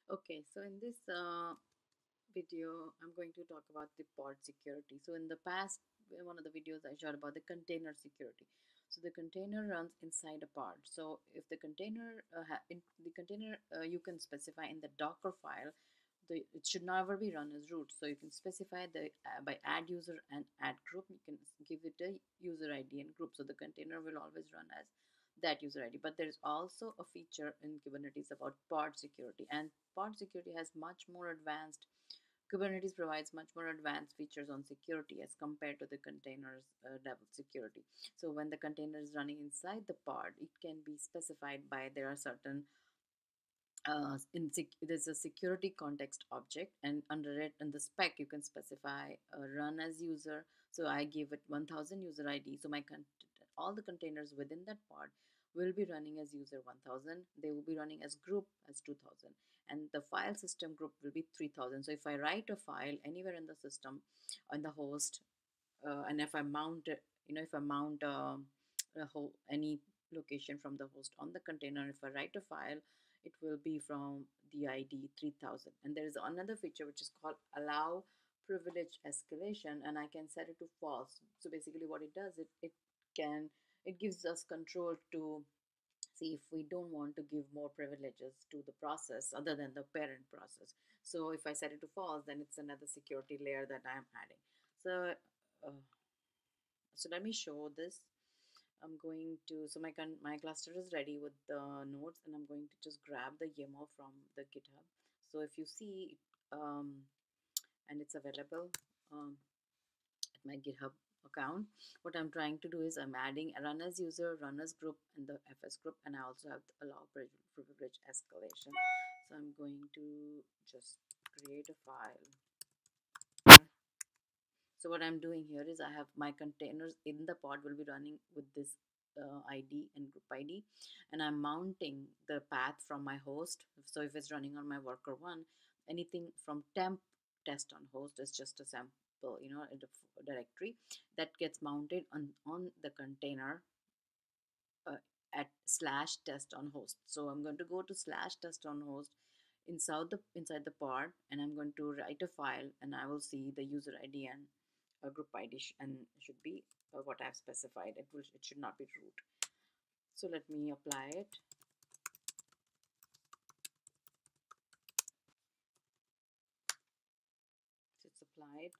Okay, so in this video, I'm going to talk about the pod security. So in the past, one of the videos I showed about the container security. So the container runs inside a pod. So if the container, in the container, you can specify in the Docker file, it should never be run as root. So you can specify the by add user and add group. You can give it a user ID and group. So the container will always run as that user ID. But there is also a feature in Kubernetes about pod security, and pod security has much more advanced. Kubernetes provides much more advanced features on security as compared to the containers level security. So when the container is running inside the pod, it can be specified by there are certain there's a security context object, and under it in the spec you can specify run as user. So I give it 1000 user ID. So all the containers within that pod will be running as user 1000. They will be running as group as 2000, and the file system group will be 3000. So if I write a file anywhere in the system on the host, and if I mount it, if I mount any location from the host on the container, if I write a file, it will be from the ID 3000. And there is another feature which is called allow privilege escalation, and I can set it to false. So basically what it does, it gives us control to see if we don't want to give more privileges to the process other than the parent process. So if I set it to false, then it's another security layer that I'm adding. So uh, so let me show this. I'm going to, so my cluster is ready with the nodes, and I'm going to just grab the YAML from the GitHub. So if you see, and it's available at my GitHub account, what I'm trying to do is I'm adding a run as user, run as group, and the FS group, and I also have the allow privilege escalation. So I'm going to just create a file. So what I'm doing here is I have my containers in the pod will be running with this ID and group ID, and I'm mounting the path from my host. So if it's running on my worker one, anything from temp test on host is just a sample, a directory that gets mounted on the container at slash test on host. So I'm going to go to slash test on host inside the pod, and I'm going to write a file, and I will see the user ID and a group ID and should be what I've specified. It should not be root. So let me apply it. So it's applied,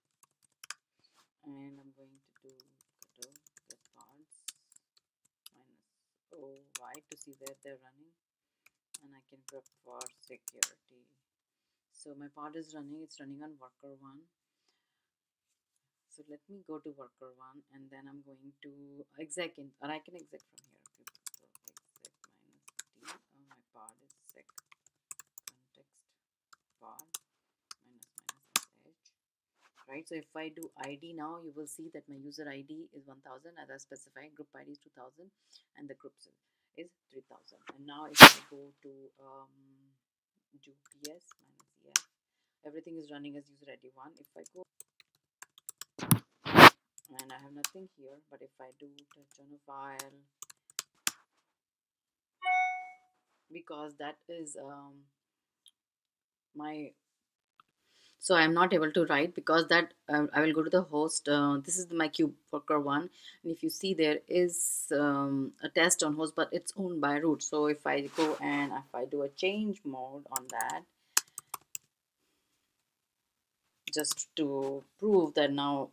and I'm going to do get pods minus OY to see where they're running, and I can grep for security. So my pod is running. It's running on worker one. So let me go to worker one, and then I'm going to exec in, or I can exec from here. So exec minus D. My pod is sec context pod minus sh. Right. So if I do ID now, you will see that my user ID is 1000 as I specified. Group ID is 2000, and the group is 3000. And now if I go to do ps minus ef, everything is running as user ID 1. If I go, and I have nothing here, but if I do touch on a file, because that is my, so I'm not able to write because that I will go to the host. This is my cube worker one, and if you see there is a test on host, but it's owned by root. So if I go and if I do a change mode on that, just to prove that now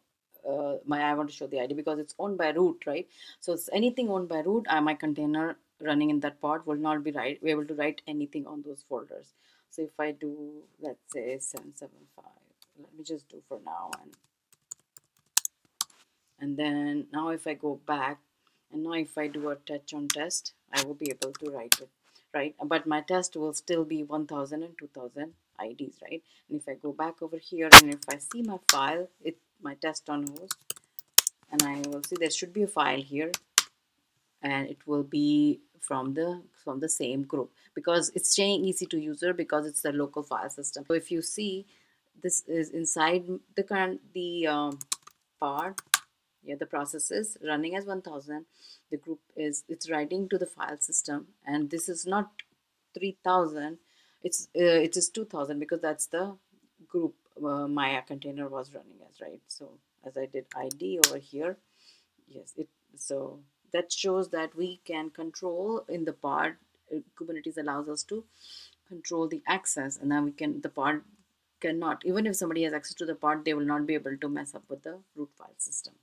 I want to show the ID because it's owned by root, right? So it's anything owned by root, my container running in that pod will not be be able to write anything on those folders. So if I do, let's say 775, let me just do for now, and then now if I go back, and now if I do a touch on test, I will be able to write it, right? But my test will still be 1000 and 2000 IDs, right? And if I go back over here, and if I see my file, my test on host, and I will see there should be a file here, and it will be from the same group, because it's saying easy to user because it's the local file system. So if you see, this is inside the current pod. Yeah, the process is running as 1000. The group is, it's writing to the file system, and this is not 3000. it is 2000 because that's the group Maya container was running as, right? So as I did ID over here, yes, it so that shows that we can control in the pod. Kubernetes allows us to control the access, and now we can the pod cannot, even if somebody has access to the pod, they will not be able to mess up with the root file system.